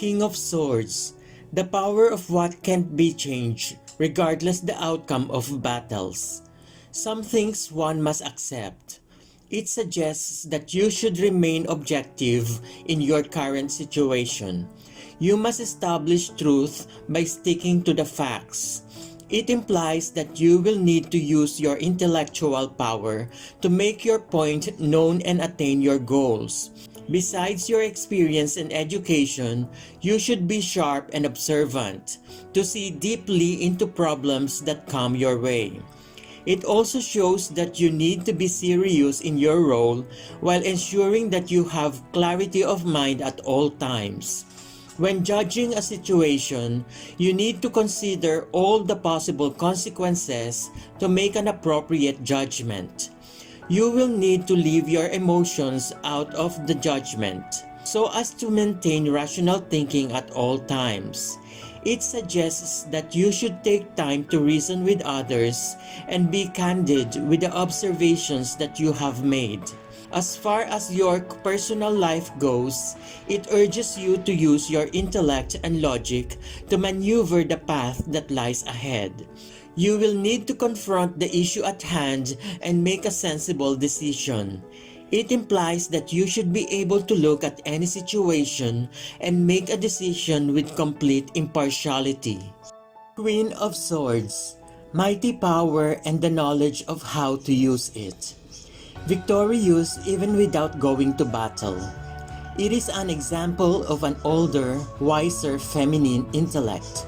King of Swords, the power of what can't be changed, regardless the outcome of battles. Some things one must accept. It suggests that you should remain objective in your current situation. You must establish truth by sticking to the facts. It implies that you will need to use your intellectual power to make your point known and attain your goals. Besides your experience and education, you should be sharp and observant to see deeply into problems that come your way. It also shows that you need to be serious in your role while ensuring that you have clarity of mind at all times. When judging a situation, you need to consider all the possible consequences to make an appropriate judgment. You will need to leave your emotions out of the judgment so as to maintain rational thinking at all times. It suggests that you should take time to reason with others and be candid with the observations that you have made. As far as your personal life goes, it urges you to use your intellect and logic to maneuver the path that lies ahead. You will need to confront the issue at hand and make a sensible decision. It implies that you should be able to look at any situation and make a decision with complete impartiality. Queen of Swords, mighty power and the knowledge of how to use it. Victorious even without going to battle. It is an example of an older, wiser feminine intellect.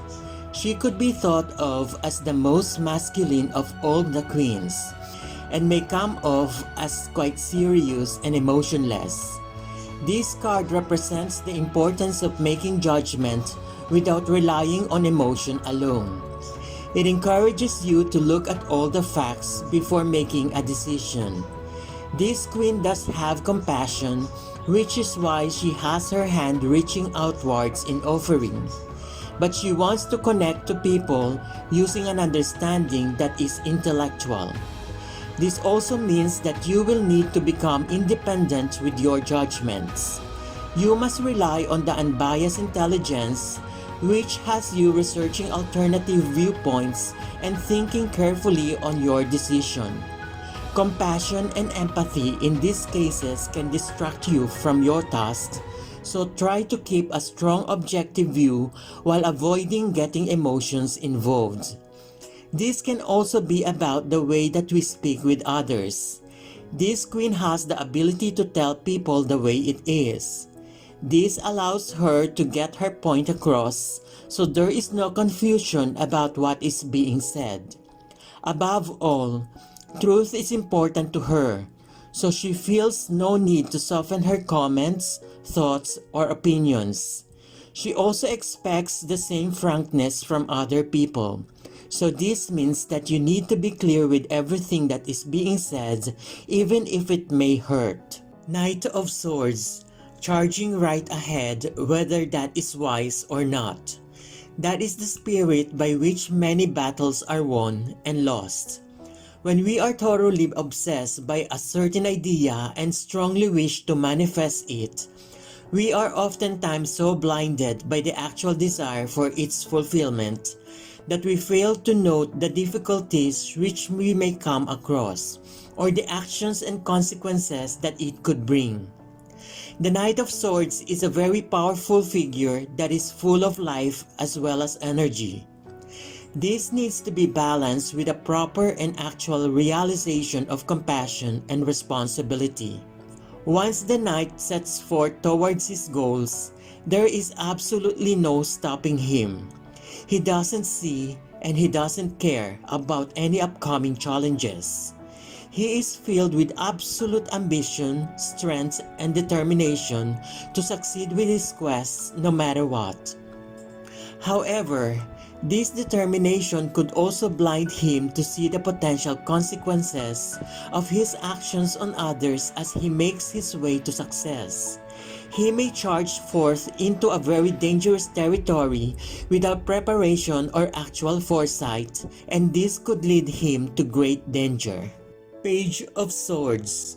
She could be thought of as the most masculine of all the queens, and may come off as quite serious and emotionless. This card represents the importance of making judgment without relying on emotion alone. It encourages you to look at all the facts before making a decision. This queen does have compassion, which is why she has her hand reaching outwards in offering. But she wants to connect to people using an understanding that is intellectual. This also means that you will need to become independent with your judgments. You must rely on the unbiased intelligence, which has you researching alternative viewpoints and thinking carefully on your decision. Compassion and empathy in these cases can distract you from your task, so try to keep a strong objective view while avoiding getting emotions involved. This can also be about the way that we speak with others. This queen has the ability to tell people the way it is. This allows her to get her point across, so there is no confusion about what is being said. Above all, truth is important to her, so she feels no need to soften her comments, thoughts, or opinions. She also expects the same frankness from other people. So this means that you need to be clear with everything that is being said, even if it may hurt. Knight of Swords, charging right ahead whether that is wise or not. That is the spirit by which many battles are won and lost. When we are thoroughly obsessed by a certain idea and strongly wish to manifest it, we are oftentimes so blinded by the actual desire for its fulfillment that we fail to note the difficulties which we may come across, or the actions and consequences that it could bring. The Knight of Swords is a very powerful figure that is full of life as well as energy. This needs to be balanced with a proper and actual realization of compassion and responsibility. Once the knight sets forth towards his goals, there is absolutely no stopping him. He doesn't see and he doesn't care about any upcoming challenges. He is filled with absolute ambition, strength, and determination to succeed with his quests no matter what. However, this determination could also blind him to see the potential consequences of his actions on others as he makes his way to success. He may charge forth into a very dangerous territory without preparation or actual foresight, and this could lead him to great danger. Page of Swords.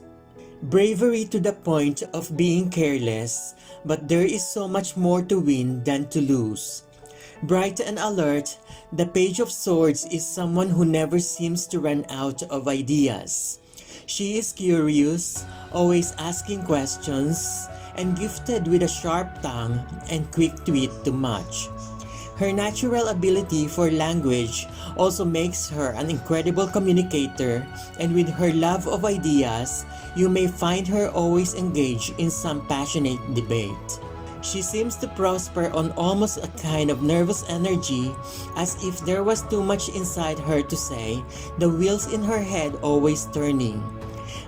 Bravery to the point of being careless, but there is so much more to win than to lose. Bright and alert, the Page of Swords is someone who never seems to run out of ideas. She is curious, always asking questions, and gifted with a sharp tongue and quick wit to match. Her natural ability for language also makes her an incredible communicator, and with her love of ideas, you may find her always engaged in some passionate debate. She seems to prosper on almost a kind of nervous energy, as if there was too much inside her to say, the wheels in her head always turning.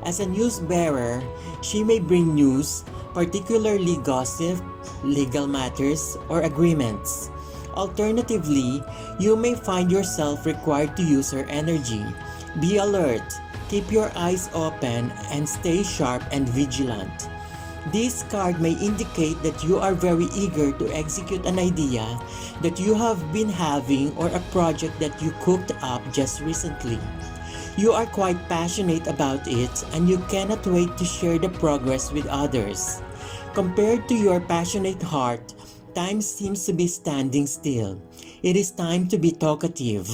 As a news bearer, she may bring news, particularly gossip, legal matters, or agreements. Alternatively, you may find yourself required to use her energy. Be alert, keep your eyes open, and stay sharp and vigilant. This card may indicate that you are very eager to execute an idea that you have been having or a project that you cooked up just recently. You are quite passionate about it and you cannot wait to share the progress with others. Compared to your passionate heart, time seems to be standing still. It is time to be talkative.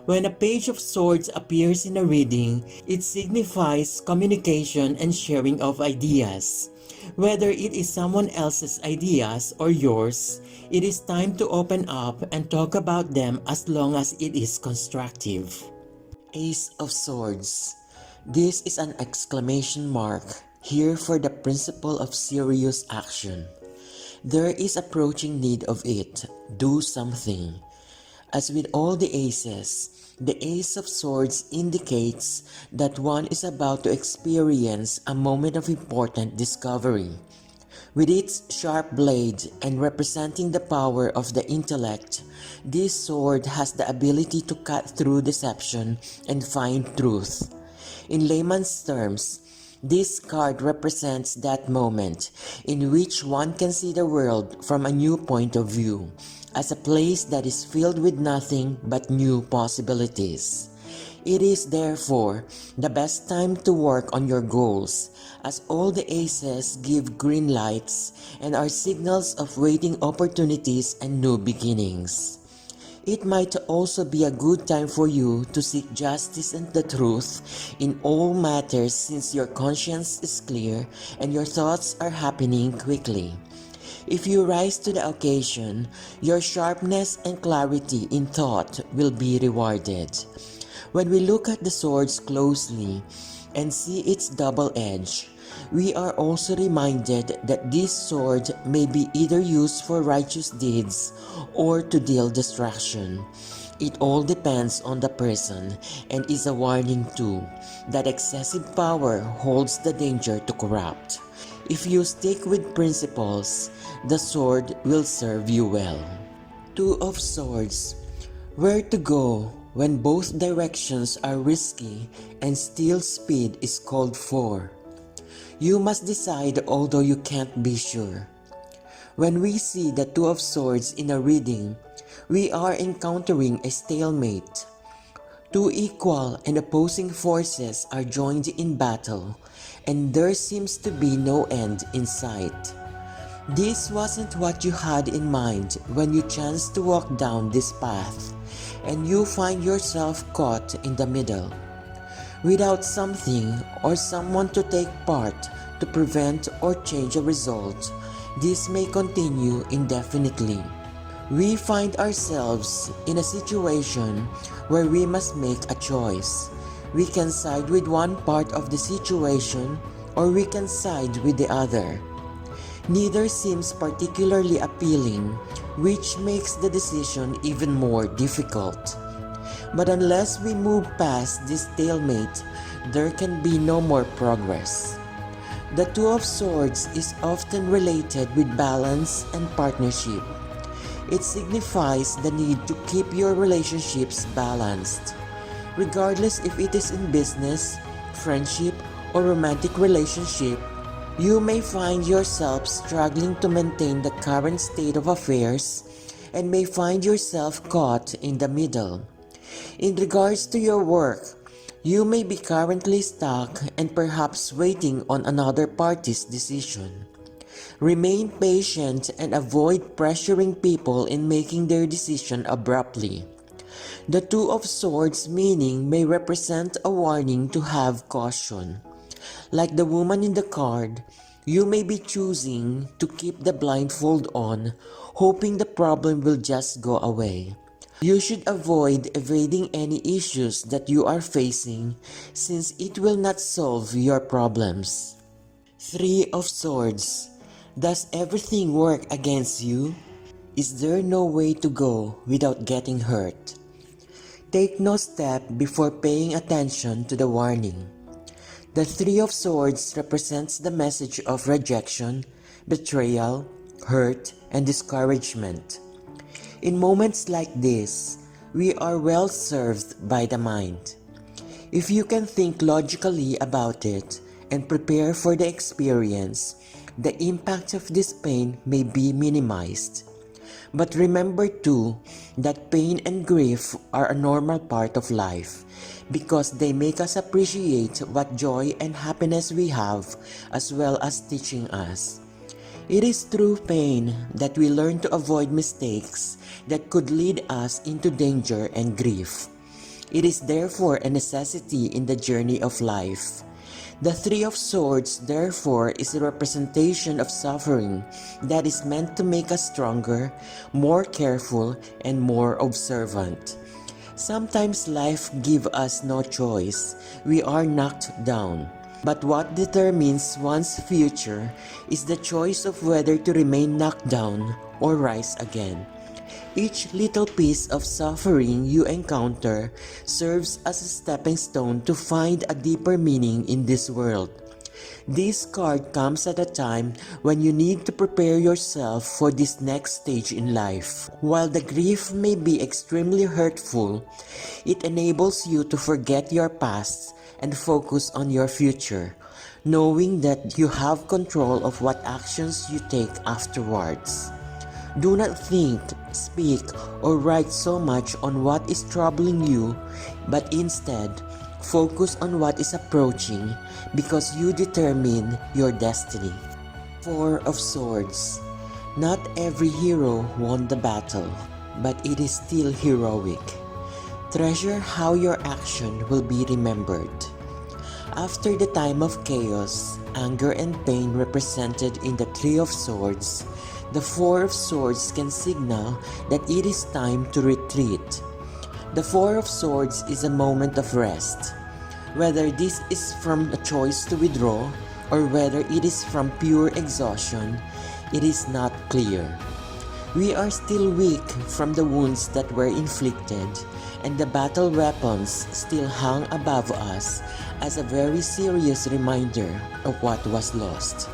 When a Page of Swords appears in a reading, it signifies communication and sharing of ideas. Whether it is someone else's ideas or yours, it is time to open up and talk about them as long as it is constructive. Ace of Swords. This is an exclamation mark here for the principle of serious action. There is approaching need of it. Do something. As with all the aces, the Ace of Swords indicates that one is about to experience a moment of important discovery. With its sharp blade and representing the power of the intellect, this sword has the ability to cut through deception and find truth. In layman's terms, this card represents that moment in which one can see the world from a new point of view, as a place that is filled with nothing but new possibilities. It is therefore the best time to work on your goals, as all the aces give green lights and are signals of waiting opportunities and new beginnings. It might also be a good time for you to seek justice and the truth in all matters, since your conscience is clear and your thoughts are happening quickly. If you rise to the occasion, your sharpness and clarity in thought will be rewarded. When we look at the swords closely and see its double edge, we are also reminded that this sword may be either used for righteous deeds or to deal destruction. It all depends on the person and is a warning too that excessive power holds the danger to corrupt. If you stick with principles, the sword will serve you well. Two of Swords. Where to go when both directions are risky and still speed is called for. You must decide, although you can't be sure. When we see the Two of Swords in a reading, we are encountering a stalemate. Two equal and opposing forces are joined in battle, and there seems to be no end in sight. This wasn't what you had in mind when you chanced to walk down this path, and you find yourself caught in the middle. Without something or someone to take part to prevent or change a result, this may continue indefinitely. We find ourselves in a situation where we must make a choice. We can side with one part of the situation or we can side with the other. Neither seems particularly appealing, which makes the decision even more difficult. But unless we move past this stalemate, there can be no more progress. The Two of Swords is often related with balance and partnership. It signifies the need to keep your relationships balanced. Regardless if it is in business, friendship, or romantic relationship, you may find yourself struggling to maintain the current state of affairs and may find yourself caught in the middle. In regards to your work, You may be currently stuck and perhaps waiting on another party's decision. Remain patient and avoid pressuring people in making their decision abruptly. The Two of Swords meaning may represent a warning to have caution. Like the woman in the card, you may be choosing to keep the blindfold on, hoping the problem will just go away. You should avoid evading any issues that you are facing since it will not solve your problems. Three of Swords. Does everything work against you? Is there no way to go without getting hurt? Take no step before paying attention to the warning. The Three of Swords represents the message of rejection, betrayal, hurt, and discouragement. In moments like this, we are well served by the mind. If you can think logically about it and prepare for the experience, the impact of this pain may be minimized. But remember too that pain and grief are a normal part of life because they make us appreciate what joy and happiness we have as well as teaching us. It is through pain that we learn to avoid mistakes that could lead us into danger and grief. It is therefore a necessity in the journey of life. The Three of Swords, therefore, is a representation of suffering that is meant to make us stronger, more careful, and more observant. Sometimes life gives us no choice. We are knocked down. But what determines one's future is the choice of whether to remain knocked down or rise again. Each little piece of suffering you encounter serves as a stepping stone to find a deeper meaning in this world. This card comes at a time when you need to prepare yourself for this next stage in life. While the grief may be extremely hurtful, it enables you to forget your past and focus on your future, knowing that you have control of what actions you take afterwards. Do not think, speak, or write so much on what is troubling you, but instead, focus on what is approaching because you determine your destiny. Four of Swords. Not every hero won the battle, but it is still heroic. Treasure how your action will be remembered. After the time of chaos, anger and pain represented in the Three of Swords, the Four of Swords can signal that it is time to retreat. The Four of Swords is a moment of rest. Whether this is from a choice to withdraw or whether it is from pure exhaustion, it is not clear. We are still weak from the wounds that were inflicted, and the battle weapons still hung above us as a very serious reminder of what was lost.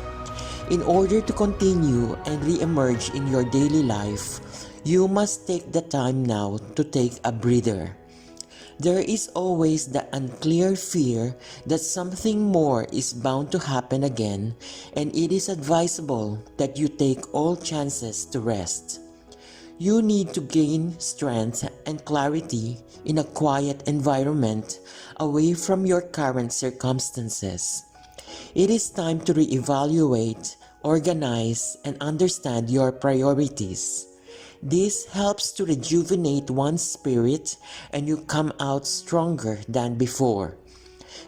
In order to continue and re-emerge in your daily life, you must take the time now to take a breather. There is always the unclear fear that something more is bound to happen again, and it is advisable that you take all chances to rest. You need to gain strength and clarity in a quiet environment away from your current circumstances. It is time to reevaluate, organize, and understand your priorities. This helps to rejuvenate one's spirit and you come out stronger than before.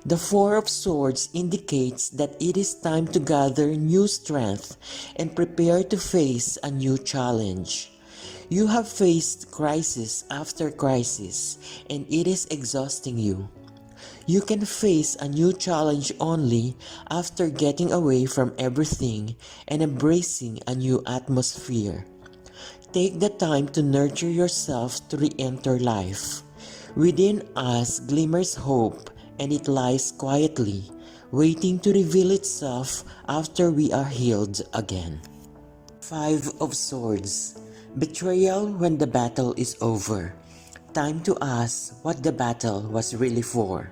The Four of Swords indicates that it is time to gather new strength and prepare to face a new challenge. You have faced crisis after crisis and it is exhausting you. You can face a new challenge only after getting away from everything and embracing a new atmosphere. Take the time to nurture yourself to re-enter life. Within us glimmers hope, and it lies quietly, waiting to reveal itself after we are healed again. Five of Swords. Betrayal when the battle is over. Time to ask what the battle was really for.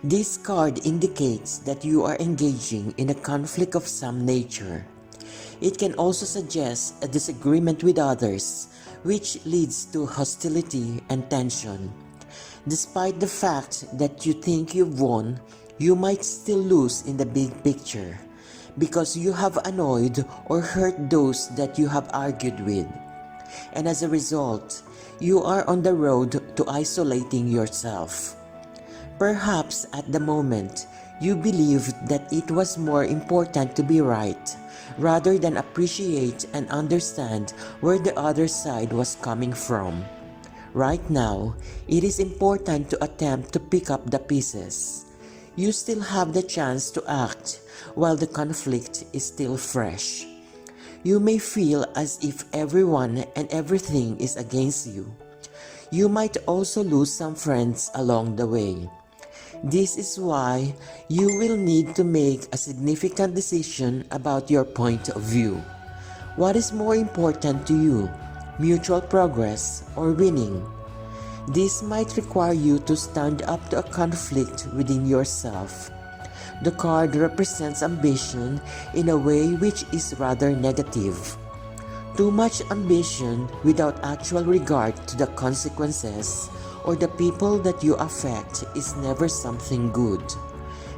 This card indicates that you are engaging in a conflict of some nature. It can also suggest a disagreement with others, which leads to hostility and tension. Despite the fact that you think you've won, you might still lose in the big picture because you have annoyed or hurt those that you have argued with. And as a result, you are on the road to isolating yourself. Perhaps at the moment, you believed that it was more important to be right rather than appreciate and understand where the other side was coming from. Right now, it is important to attempt to pick up the pieces. You still have the chance to act while the conflict is still fresh. You may feel as if everyone and everything is against you. You might also lose some friends along the way. This is why you will need to make a significant decision about your point of view. What is more important to you, mutual progress or winning? This might require you to stand up to a conflict within yourself. The card represents ambition in a way which is rather negative. Too much ambition without actual regard to the consequences or the people that you affect is never something good.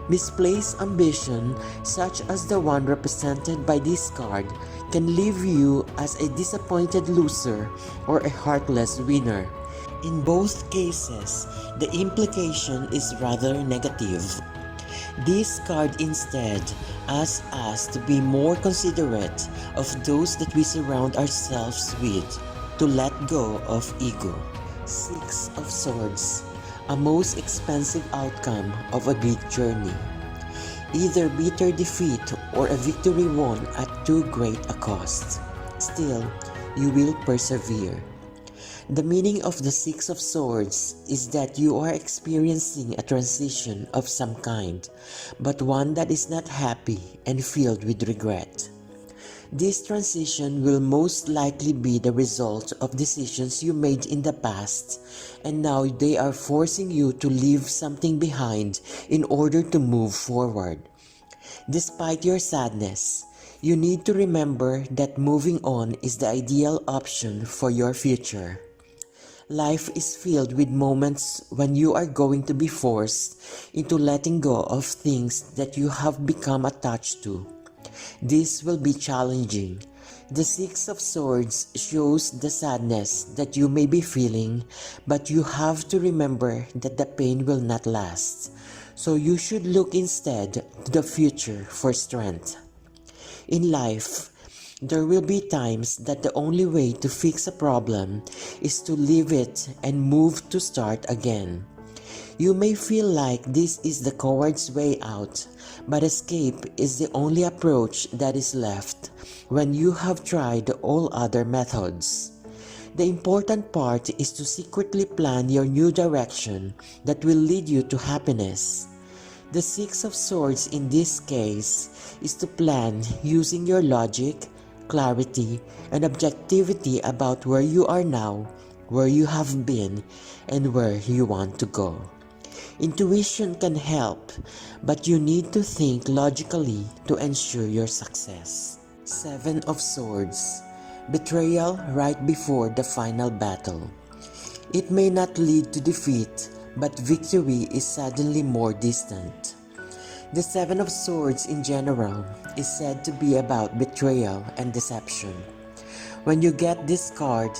Misplaced ambition, such as the one represented by this card, can leave you as a disappointed loser or a heartless winner. In both cases, the implication is rather negative. This card instead asks us to be more considerate of those that we surround ourselves with, to let go of ego. Six of Swords, a most expensive outcome of a great journey. Either bitter defeat or a victory won at too great a cost. Still, you will persevere. The meaning of the Six of Swords is that you are experiencing a transition of some kind, but one that is not happy and filled with regret. This transition will most likely be the result of decisions you made in the past, and now they are forcing you to leave something behind in order to move forward. Despite your sadness, you need to remember that moving on is the ideal option for your future. Life is filled with moments when you are going to be forced into letting go of things that you have become attached to. This will be challenging. The Six of Swords shows the sadness that you may be feeling, but you have to remember that the pain will not last. So you should look instead to the future for strength. In life, there will be times that the only way to fix a problem is to leave it and move to start again. You may feel like this is the coward's way out, but escape is the only approach that is left when you have tried all other methods. The important part is to secretly plan your new direction that will lead you to happiness. The Six of Swords in this case is to plan using your logic, clarity, and objectivity about where you are now, where you have been, and where you want to go. Intuition can help, but you need to think logically to ensure your success. Seven of Swords, betrayal right before the final battle. It may not lead to defeat, but victory is suddenly more distant. The Seven of Swords in general is said to be about betrayal and deception. When you get this card,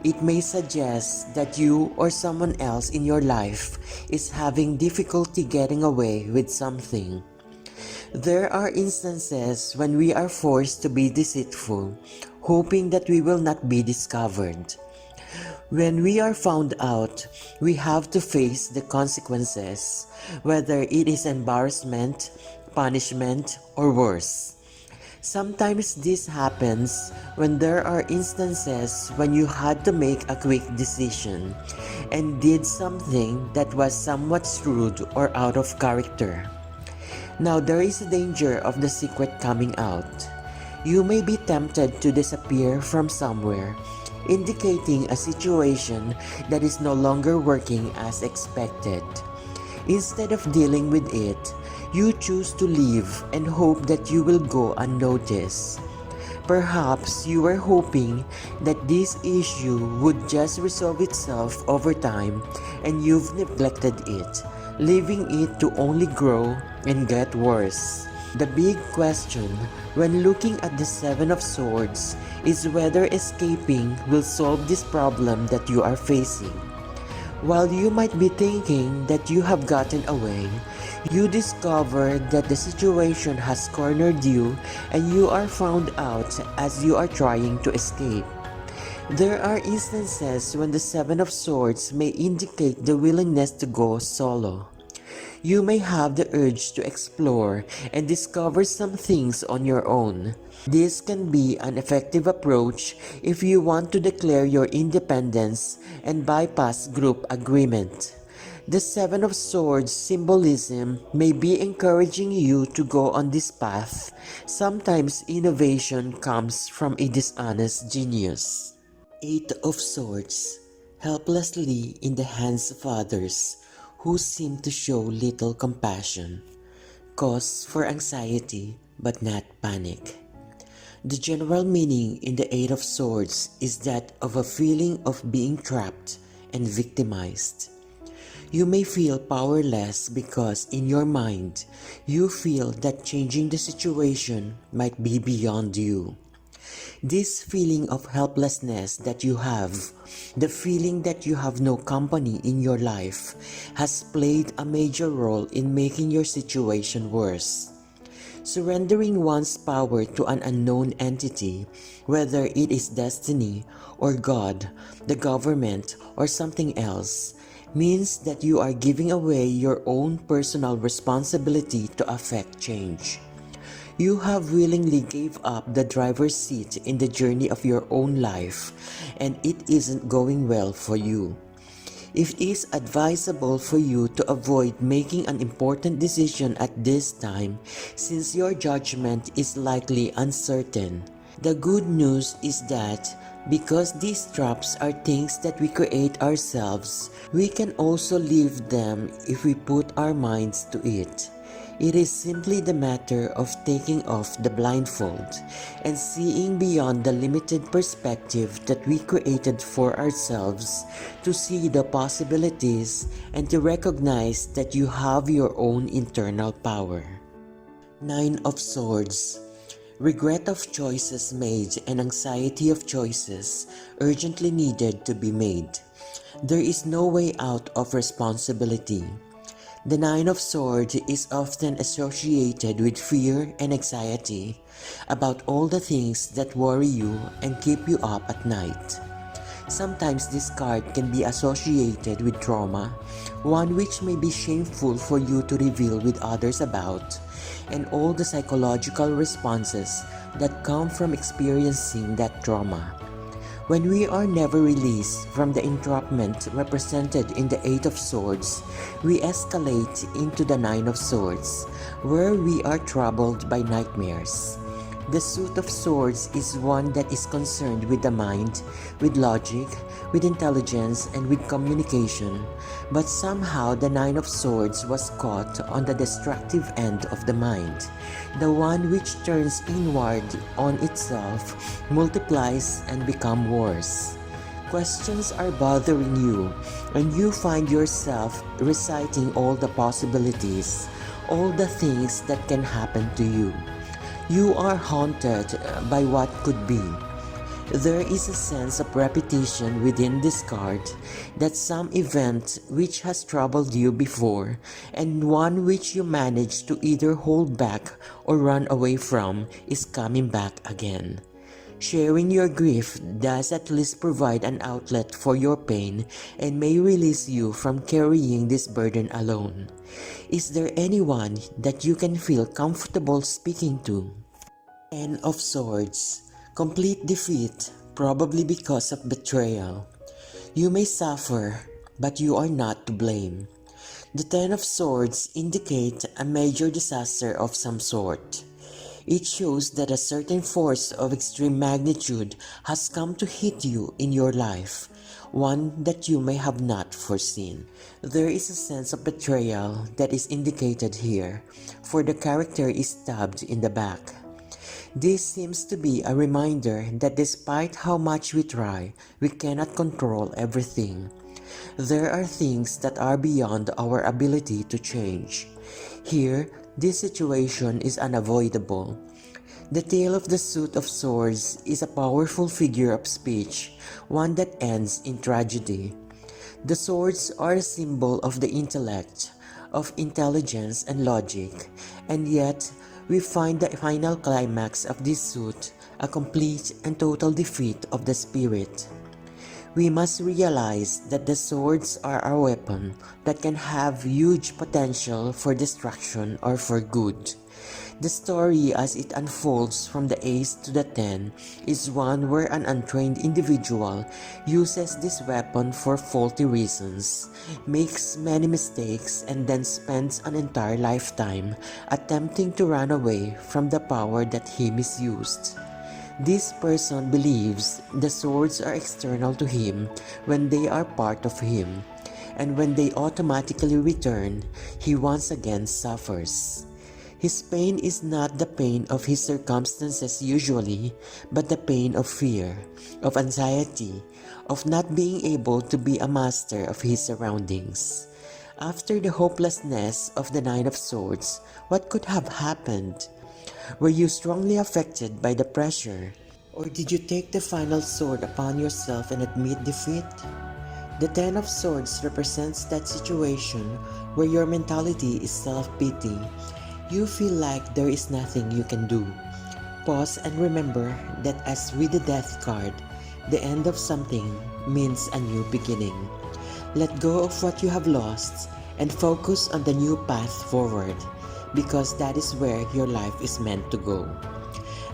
it may suggest that you or someone else in your life is having difficulty getting away with something. There are instances when we are forced to be deceitful, hoping that we will not be discovered. When we are found out, we have to face the consequences, whether it is embarrassment, punishment, or worse. Sometimes this happens when there are instances when you had to make a quick decision and did something that was somewhat rude or out of character. Now there is a danger of the secret coming out. You may be tempted to disappear from somewhere, indicating a situation that is no longer working as expected. Instead of dealing with it, you choose to leave and hope that you will go unnoticed. Perhaps you were hoping that this issue would just resolve itself over time and you've neglected it, leaving it to only grow and get worse. The big question when looking at the Seven of Swords is whether escaping will solve this problem that you are facing. While you might be thinking that you have gotten away, you discover that the situation has cornered you and you are found out as you are trying to escape. There are instances when the Seven of Swords may indicate the willingness to go solo. You may have the urge to explore and discover some things on your own. This can be an effective approach if you want to declare your independence and bypass group agreement. The Seven of Swords symbolism may be encouraging you to go on this path. Sometimes innovation comes from a dishonest genius. Eight of Swords, helplessly in the hands of others who seem to show little compassion. Cause for anxiety but not panic. The general meaning in the Eight of Swords is that of a feeling of being trapped and victimized. You may feel powerless because in your mind, you feel that changing the situation might be beyond you. This feeling of helplessness that you have, the feeling that you have no company in your life, has played a major role in making your situation worse. Surrendering one's power to an unknown entity, whether it is destiny or God, the government, or something else, means that you are giving away your own personal responsibility to affect change. You have willingly gave up the driver's seat in the journey of your own life, and it isn't going well for you. It is advisable for you to avoid making an important decision at this time since your judgment is likely uncertain. The good news is that because these traps are things that we create ourselves, we can also leave them if we put our minds to it. It is simply the matter of taking off the blindfold and seeing beyond the limited perspective that we created for ourselves to see the possibilities and to recognize that you have your own internal power. Nine of Swords. Regret of choices made and anxiety of choices urgently needed to be made. There is no way out of responsibility. The Nine of Swords is often associated with fear and anxiety about all the things that worry you and keep you up at night. Sometimes this card can be associated with trauma, one which may be shameful for you to reveal with others about, and all the psychological responses that come from experiencing that trauma. When we are never released from the entrapment represented in the Eight of Swords, we escalate into the Nine of Swords, where we are troubled by nightmares. The Suit of Swords is one that is concerned with the mind, with logic, with intelligence, and with communication, but somehow the Nine of Swords was caught on the destructive end of the mind, the one which turns inward on itself, multiplies, and becomes worse. Questions are bothering you, and you find yourself reciting all the possibilities, all the things that can happen to you. You are haunted by what could be. There is a sense of repetition within this card that some event which has troubled you before and one which you managed to either hold back or run away from is coming back again. Sharing your grief does at least provide an outlet for your pain and may release you from carrying this burden alone. Is there anyone that you can feel comfortable speaking to? Ten of Swords. Complete defeat, probably because of betrayal. You may suffer, but you are not to blame. The Ten of Swords indicate a major disaster of some sort. It shows that a certain force of extreme magnitude has come to hit you in your life, one that you may have not foreseen. There is a sense of betrayal that is indicated here, for the character is stabbed in the back. This seems to be a reminder that despite how much we try, we cannot control everything. There are things that are beyond our ability to change. Here, this situation is unavoidable. The tale of the Suit of Swords is a powerful figure of speech, one that ends in tragedy. The swords are a symbol of the intellect, of intelligence and logic, and yet we find the final climax of this suit a complete and total defeat of the spirit. We must realize that the swords are a weapon that can have huge potential for destruction or for good. The story as it unfolds from the Ace to the 10 is one where an untrained individual uses this weapon for faulty reasons, makes many mistakes, and then spends an entire lifetime attempting to run away from the power that he misused. This person believes the swords are external to him when they are part of him, and when they automatically return, he once again suffers. His pain is not the pain of his circumstances usually, but the pain of fear, of anxiety, of not being able to be a master of his surroundings. After the hopelessness of the Nine of Swords, what could have happened? Were you strongly affected by the pressure? Or did you take the final sword upon yourself and admit defeat? The Ten of Swords represents that situation where your mentality is self-pity. You feel like there is nothing you can do. Pause and remember that as with the Death card, the end of something means a new beginning. Let go of what you have lost and focus on the new path forward, because that is where your life is meant to go.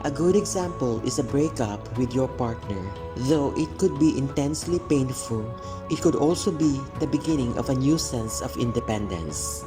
A good example is a breakup with your partner. Though it could be intensely painful, it could also be the beginning of a new sense of independence.